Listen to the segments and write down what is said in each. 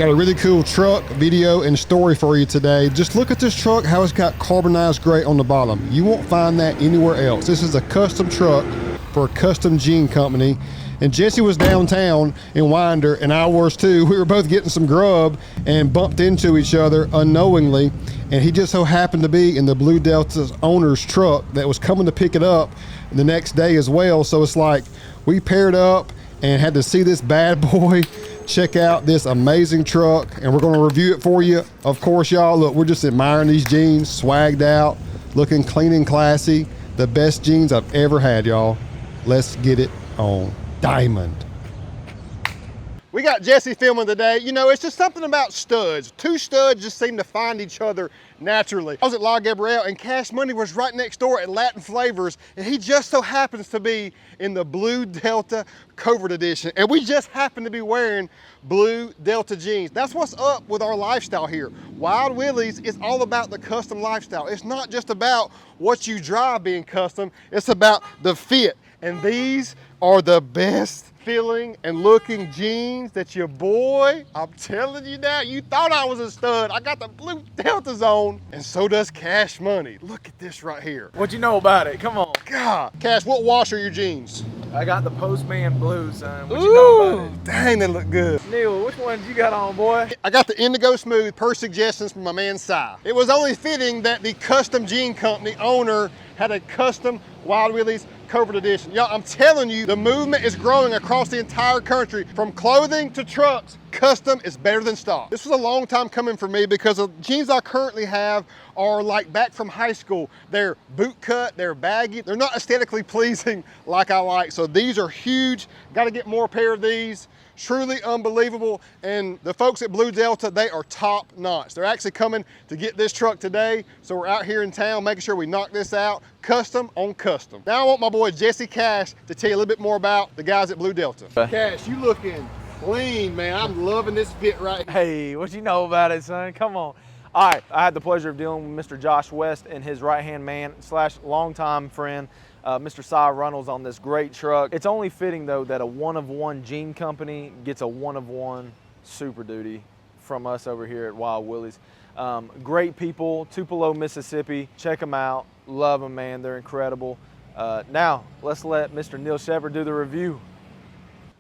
Got a really cool truck, video, and story for you today. Just look at this truck, how it's got carbonized gray on the bottom. You won't find that anywhere else. This is a custom truck for a custom jean company. And Jesse was downtown in Winder, and I was too. We were both getting some grub and bumped into each other unknowingly. And he just so happened to be in the Blue Delta's owner's truck that was coming to pick it up the next day as well. So it's like we paired up and had to see this bad boy, check out this amazing truck, and we're gonna review it for you. Of course, y'all, look, we're just admiring these jeans, swagged out, looking clean and classy. The best jeans I've ever had, y'all. Let's get it on. Diamond. We got Jesse filming today. You know, it's just something about studs. Two studs just seem to find each other naturally. I was at La Gabrielle and Cash Money was right next door at Latin Flavors, and he just so happens to be in the Blue Delta Covert edition. And we just happen to be wearing Blue Delta jeans. That's what's up with our lifestyle here. Wild Willies is all about the custom lifestyle. It's not just about what you drive being custom, it's about the fit. And these are the best feeling and looking jeans that your boy, I'm telling you now, you thought I was a stud. I got the Blue Deltas on, and so does Cash Money. Look at this right here. What you know about it? Come on. God. Cash, what wash are your jeans? I got the Postman Blue, son. What you know about it? Dang, they look good. Neal, which ones you got on, boy? I got the Indigo Smooth per suggestions from my man Si. It was only fitting that the custom jean company owner had a custom Wild Willies Covert edition. Y'all, I'm telling you, the movement is growing across the entire country. From clothing to trucks, custom is better than stock. This was a long time coming for me because the jeans I currently have are like back from high school. They're boot cut, they're baggy, they're not aesthetically pleasing like I like. So these are huge, gotta get more pair of these. Truly unbelievable, and the folks at Blue Delta, they are top notch. They're actually coming to get this truck today, so we're out here in town making sure we knock this out, custom on custom. Now I want my boy Jesse Cash to tell you a little bit more about the guys at Blue Delta. Cash, you looking clean, man. I'm loving this fit right here. Hey, what you know about it, son? Come on. All right, I had the pleasure of dealing with Mr. Josh West and his right-hand man / longtime friend, Mr. Si Runnels, on this great truck. It's only fitting, though, that a one-of-one jean company gets a one-of-one Super Duty from us over here at Wild Willies. Great people, Tupelo, Mississippi. Check them out. Love them, man. They're incredible. Now, let's let Mr. Nsheppard do the review.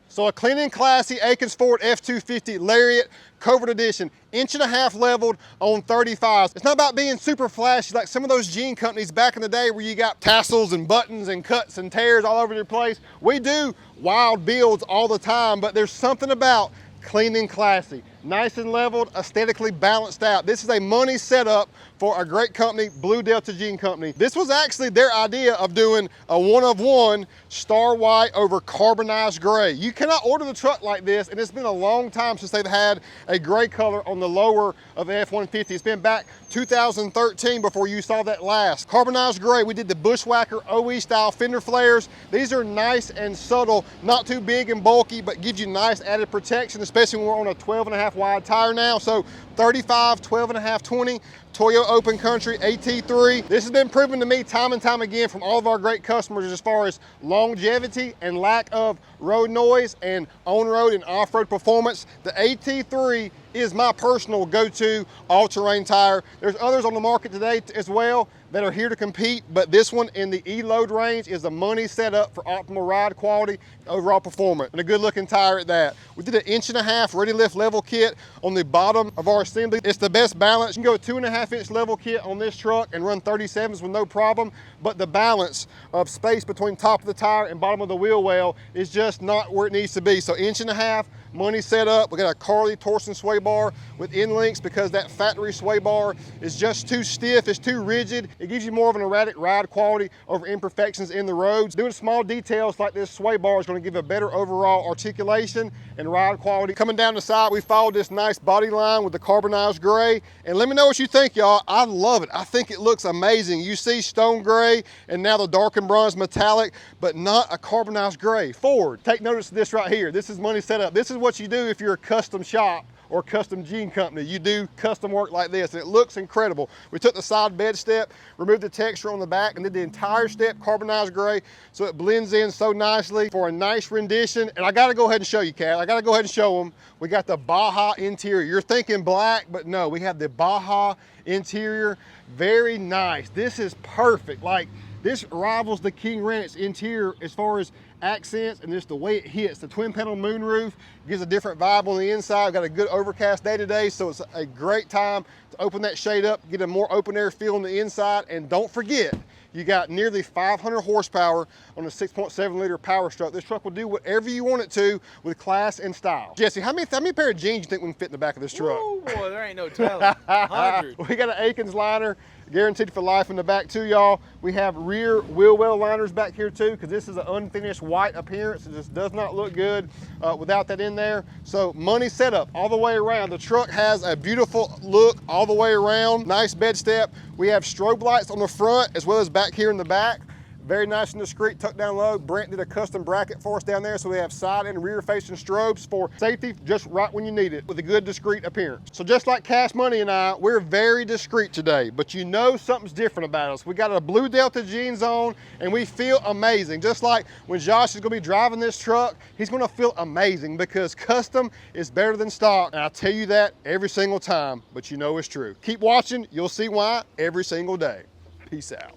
So a clean and classy Akins Ford F250 Lariat Covert edition, 1.5 inch leveled on 35s. It's not about being super flashy like some of those jean companies back in the day where you got tassels and buttons and cuts and tears all over your place. We do wild builds all the time, but there's something about clean and classy, nice and leveled, aesthetically balanced out. This is a money setup for a great company, Blue Delta Jean Company. This was actually their idea of doing a one-of-one star white over carbonized gray. You cannot order the truck like this, and it's been a long time since they've had a gray color on the lower of the F-150. It's been back 2013 before you saw that last. Carbonized gray, we did the Bushwhacker OE style fender flares. These are nice and subtle, not too big and bulky, but gives you nice added protection, especially when we're on a 12.5 wide tire now. So 35, 12.5, 20, Toyo Open Country AT3. This has been proven to me time and time again from all of our great customers as far as longevity and lack of road noise and on-road and off-road performance. The AT3 is my personal go-to all-terrain tire. There's others on the market today as well that are here to compete, but this one in the E-load range is a money setup for optimal ride quality, overall performance, and a good looking tire at that. We did an 1.5 inch ready lift level kit on the bottom of our assembly. It's the best balance. You can go a 2.5 inch level kit on this truck and run 37s with no problem, but the balance of space between top of the tire and bottom of the wheel well is just not where it needs to be. So 1.5 inch money setup. We got a Carly torsion sway bar with end links because that factory sway bar is just too stiff, it's too rigid. It gives you more of an erratic ride quality over imperfections in the roads. Doing small details like this sway bar is going to give a better overall articulation and ride quality. Coming down the side, we followed this nice body line with the carbonized gray. And let me know what you think, y'all. I love it. I think it looks amazing. You see stone gray and now the darkened bronze metallic, but not a carbonized gray. Ford, take notice of this right here. This is money setup. This is what you do if you're a custom shop or custom jean company, you do custom work like this, and it looks incredible. We took the side bed step, removed the texture on the back, and did the entire step carbonized gray, so it blends in so nicely for a nice rendition. And I gotta go ahead and show you, Kat. I gotta go ahead and show them. We got the Baja interior. You're thinking black, but no, we have the Baja interior. Very nice. This is perfect. Like, this rivals the King Ranch interior as far as accents and just the way it hits. The twin panel moonroof gives a different vibe on the inside. We've got a good overcast day today, so it's a great time to open that shade up, get a more open air feel on the inside. And don't forget, you got nearly 500 horsepower on a 6.7 liter Power Stroke. This truck will do whatever you want it to with class and style. Jesse, how many pair of jeans do you think we can fit in the back of this truck? Oh boy, there ain't no telling. 100. We got an Akins liner, guaranteed for life in the back too, y'all. We have rear wheel well liners back here too, because this is an unfinished white appearance. It just does not look good without that in there. So money setup all the way around. The truck has a beautiful look all the way around. Nice bed step. We have strobe lights on the front as well as back here in the back. Very nice and discreet, tucked down low. Brent did a custom bracket for us down there, so we have side and rear facing strobes for safety just right when you need it with a good discreet appearance. So just like Cash Money and I, we're very discreet today, but you know something's different about us. We got a blue Delta jeans on and we feel amazing. Just like when Josh is gonna be driving this truck, he's gonna feel amazing because custom is better than stock. And I tell you that every single time, but you know it's true. Keep watching, you'll see why every single day. Peace out.